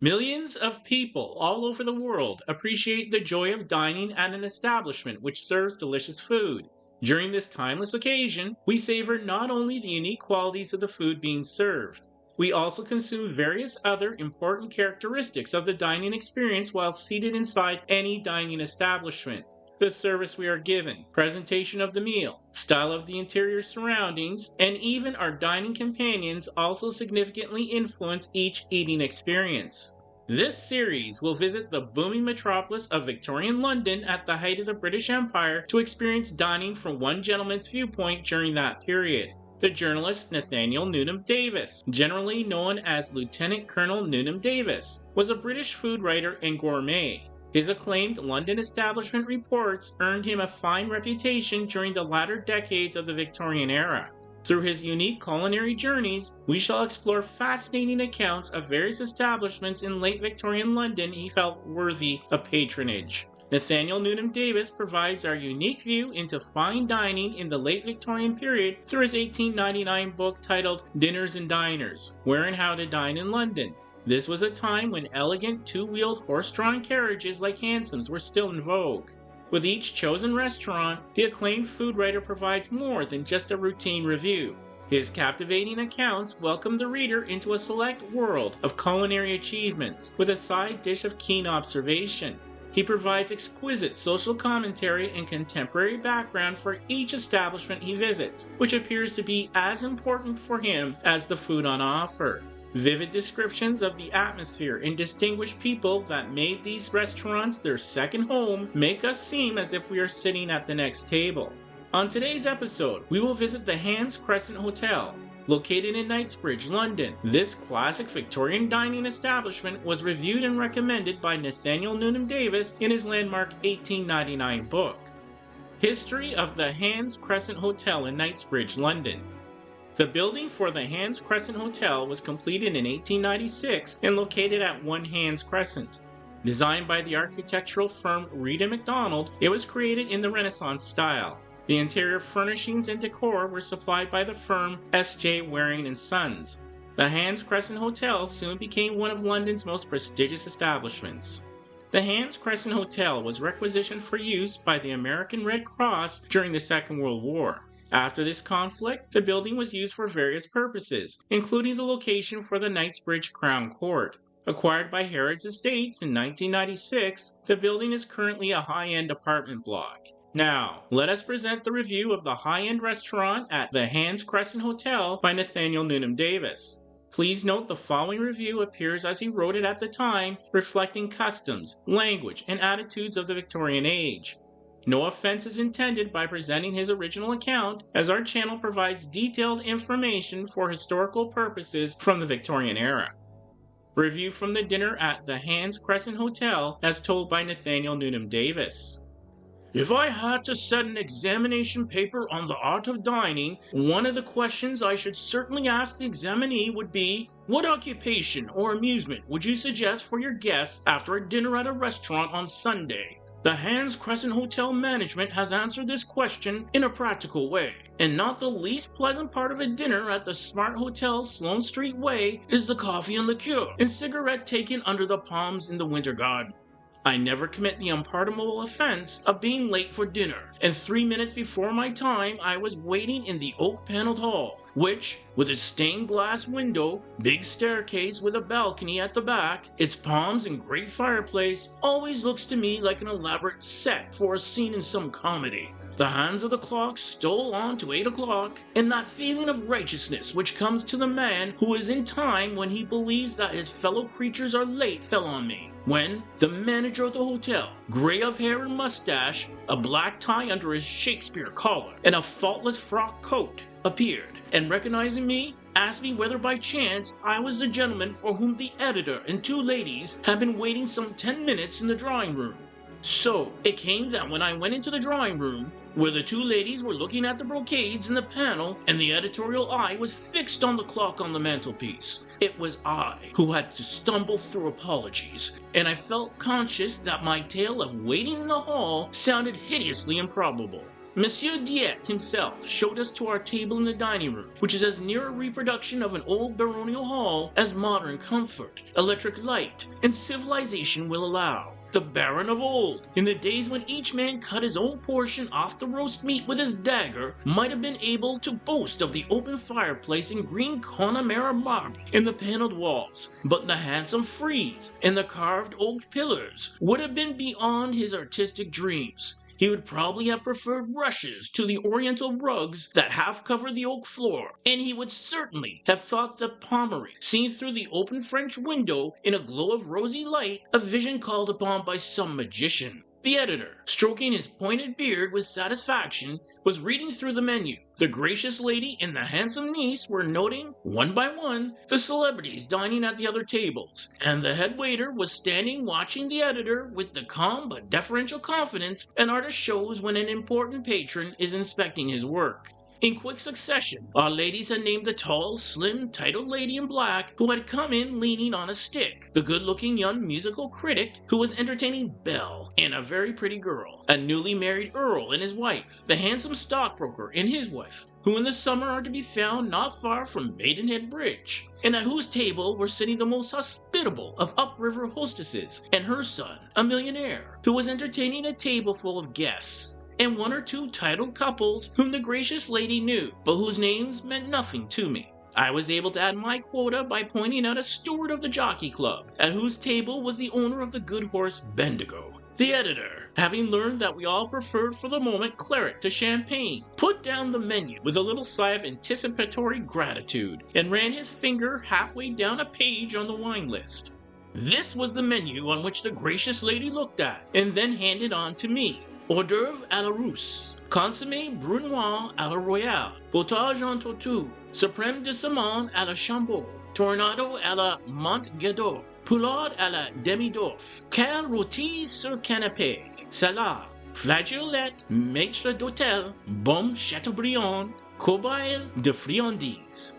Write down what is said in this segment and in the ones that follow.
Millions of people all over the world appreciate the joy of dining at an establishment which serves delicious food. During this timeless occasion, we savor not only the unique qualities of the food being served, we also consume various other important characteristics of the dining experience while seated inside any dining establishment. The service we are given, presentation of the meal, style of the interior surroundings, and even our dining companions also significantly influence each eating experience. This series will visit the booming metropolis of Victorian London at the height of the British Empire to experience dining from one gentleman's viewpoint during that period. The journalist Nathaniel Newnham-Davis, generally known as Lieutenant Colonel Newnham-Davis, was a British food writer and gourmet. His acclaimed London establishment reports earned him a fine reputation during the latter decades of the Victorian era. Through his unique culinary journeys, we shall explore fascinating accounts of various establishments in late Victorian London he felt worthy of patronage. Nathaniel Newnham-Davis provides our unique view into fine dining in the late Victorian period through his 1899 book titled Dinners and Diners, Where and How to Dine in London. This was a time when elegant two-wheeled horse-drawn carriages like hansoms were still in vogue. With each chosen restaurant, the acclaimed food writer provides more than just a routine review. His captivating accounts welcome the reader into a select world of culinary achievements, with a side dish of keen observation. He provides exquisite social commentary and contemporary background for each establishment he visits, which appears to be as important for him as the food on offer. Vivid descriptions of the atmosphere and distinguished people that made these restaurants their second home make us seem as if we are sitting at the next table. On today's episode, we will visit the Hans Crescent Hotel, located in Knightsbridge, London. This classic Victorian dining establishment was reviewed and recommended by Nathaniel Newnham-Davis in his landmark 1899 book. History of the Hans Crescent Hotel in Knightsbridge, London. The building for the Hans Crescent Hotel was completed in 1896 and located at 1 Hans Crescent. Designed by the architectural firm Reed & MacDonald, it was created in the Renaissance style. The interior furnishings and decor were supplied by the firm S.J. Waring & Sons. The Hans Crescent Hotel soon became one of London's most prestigious establishments. The Hans Crescent Hotel was requisitioned for use by the American Red Cross during the Second World War. After this conflict, the building was used for various purposes, including the location for the Knightsbridge Crown Court. Acquired by Harrods Estates in 1996, the building is currently a high-end apartment block. Now, let us present the review of the high-end restaurant at the Hans Crescent Hotel by Nathaniel Newnham-Davis. Please note the following review appears as he wrote it at the time, reflecting customs, language, and attitudes of the Victorian age. No offense is intended by presenting his original account, as our channel provides detailed information for historical purposes from the Victorian era. Review from the dinner at the Hans Crescent Hotel as told by Nathaniel Newnham-Davis. If I had to set an examination paper on the art of dining, one of the questions I should certainly ask the examinee would be, what occupation or amusement would you suggest for your guests after a dinner at a restaurant on Sunday? The Hans Crescent Hotel management has answered this question in a practical way, and not the least pleasant part of a dinner at the Smart Hotel Sloane Street Way is the coffee and liqueur and cigarette taken under the palms in the winter garden. I never commit the unpardonable offense of being late for dinner, and 3 minutes before my time I was waiting in the oak-paneled hall, which, with its stained glass window, big staircase with a balcony at the back, its palms and great fireplace, always looks to me like an elaborate set for a scene in some comedy. The hands of the clock stole on to 8 o'clock, and that feeling of righteousness which comes to the man who is in time when he believes that his fellow creatures are late fell on me, when the manager of the hotel, gray of hair and mustache, a black tie under his Shakespeare collar, and a faultless frock coat, appeared, and recognizing me, asked me whether by chance I was the gentleman for whom the editor and 2 ladies had been waiting some 10 minutes in the drawing room. So it came that when I went into the drawing room, where the 2 ladies were looking at the brocades in the panel and the editorial eye was fixed on the clock on the mantelpiece, it was I who had to stumble through apologies, and I felt conscious that my tale of waiting in the hall sounded hideously improbable. Monsieur Diet himself showed us to our table in the dining room, which is as near a reproduction of an old baronial hall as modern comfort, electric light, and civilization will allow. The Baron of old, in the days when each man cut his own portion off the roast meat with his dagger, might have been able to boast of the open fireplace in green Connemara marble in the paneled walls, but the handsome frieze and the carved oak pillars would have been beyond his artistic dreams. He would probably have preferred rushes to the oriental rugs that half covered the oak floor, and he would certainly have thought the Pommery, seen through the open French window in a glow of rosy light, a vision called upon by some magician. The editor, stroking his pointed beard with satisfaction, was reading through the menu. The gracious lady and the handsome niece were noting, one by one, the celebrities dining at the other tables, and the head waiter was standing watching the editor with the calm but deferential confidence an artist shows when an important patron is inspecting his work. In quick succession, our ladies had named the tall, slim, titled lady in black who had come in leaning on a stick, the good-looking young musical critic who was entertaining Belle, and a very pretty girl, a newly married earl and his wife, the handsome stockbroker and his wife, who in the summer are to be found not far from Maidenhead Bridge, and at whose table were sitting the most hospitable of upriver hostesses, and her son, a millionaire, who was entertaining a table full of guests, and one or two titled couples whom the gracious lady knew, but whose names meant nothing to me. I was able to add my quota by pointing out a steward of the Jockey Club, at whose table was the owner of the good horse Bendigo. The editor, having learned that we all preferred for the moment claret to champagne, put down the menu with a little sigh of anticipatory gratitude, and ran his finger halfway down a page on the wine list. This was the menu on which the gracious lady looked at, and then handed on to me. Hors d'oeuvre à la Russe, consommé brunoise à la Royale, potage en tortue, suprême de saumon à la Chambeau, tornado à la Montgador, poulard à la demi-dorf, kale rôti sur canapé, salade, flageolette, maître d'hôtel, bombe Chateaubriand, cobaye de friandises.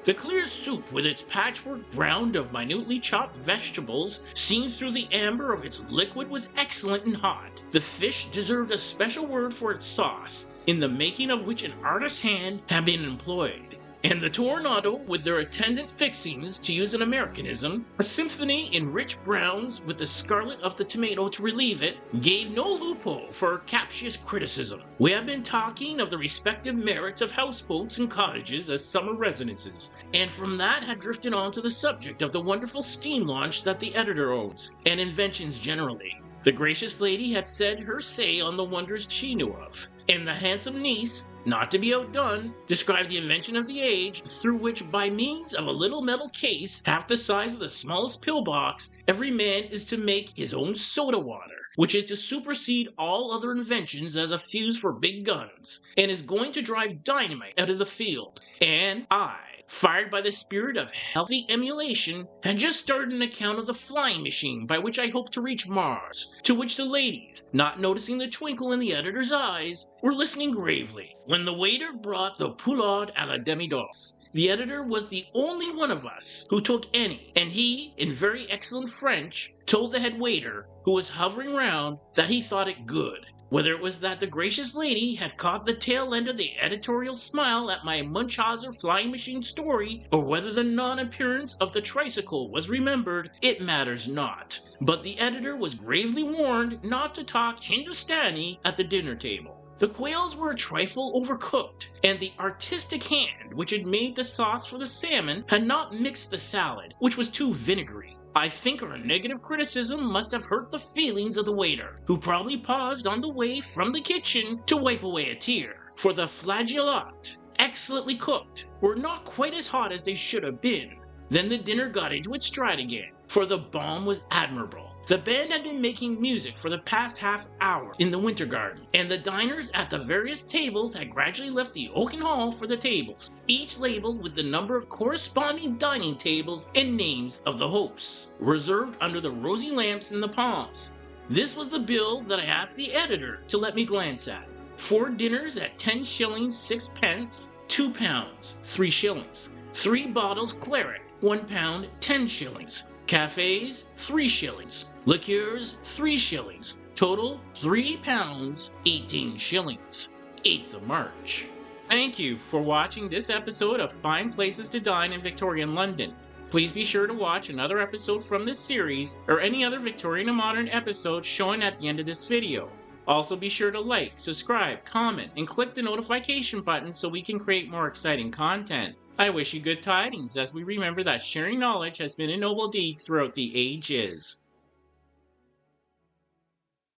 The clear soup with its patchwork ground of minutely chopped vegetables seen through the amber of its liquid was excellent and hot. The fish deserved a special word for its sauce, in the making of which an artist's hand had been employed. And the tornado, with their attendant fixings, to use an Americanism, a symphony in rich browns with the scarlet of the tomato to relieve it, gave no loophole for captious criticism. We have been talking of the respective merits of houseboats and cottages as summer residences, and from that had drifted on to the subject of the wonderful steam launch that the editor owns, and inventions generally. The gracious lady had said her say on the wonders she knew of, and the handsome niece, not to be outdone, described the invention of the age through which, by means of a little metal case half the size of the smallest pillbox, every man is to make his own soda water, which is to supersede all other inventions as a fuse for big guns, and is going to drive dynamite out of the field. And I, fired by the spirit of healthy emulation, had just started an account of the flying machine by which I hoped to reach Mars, to which the ladies, not noticing the twinkle in the editor's eyes, were listening gravely, when the waiter brought the poulard à la demi-dorf. The editor was the only one of us who took any, and he, in very excellent French, told the head waiter, who was hovering round, that he thought it good. Whether it was that the gracious lady had caught the tail end of the editorial smile at my Munchausen flying machine story, or whether the non-appearance of the tricycle was remembered, it matters not. But the editor was gravely warned not to talk Hindustani at the dinner table. The quails were a trifle overcooked, and the artistic hand which had made the sauce for the salmon had not mixed the salad, which was too vinegary. I think our negative criticism must have hurt the feelings of the waiter, who probably paused on the way from the kitchen to wipe away a tear, for the flageolet, excellently cooked, were not quite as hot as they should have been. Then the dinner got into its stride again, for the balm was admirable. The band had been making music for the past half hour in the winter garden, and the diners at the various tables had gradually left the oaken hall for the tables, each labeled with the number of corresponding dining tables and names of the hosts, reserved under the rosy lamps in the palms. This was the bill that I asked the editor to let me glance at. 4 dinners at 10 shillings 6 pence, £2, 3 shillings. 3 bottles claret, £1, 10 shillings. Cafes, 3 shillings. Liqueurs, 3 shillings. Total, £3, 18 shillings. 8th of March. Thank you for watching this episode of Fine Places to Dine in Victorian London. Please be sure to watch another episode from this series or any other Victorian and Modern episode shown at the end of this video. Also be sure to like, subscribe, comment, and click the notification button so we can create more exciting content. I wish you good tidings as we remember that sharing knowledge has been a noble deed throughout the ages.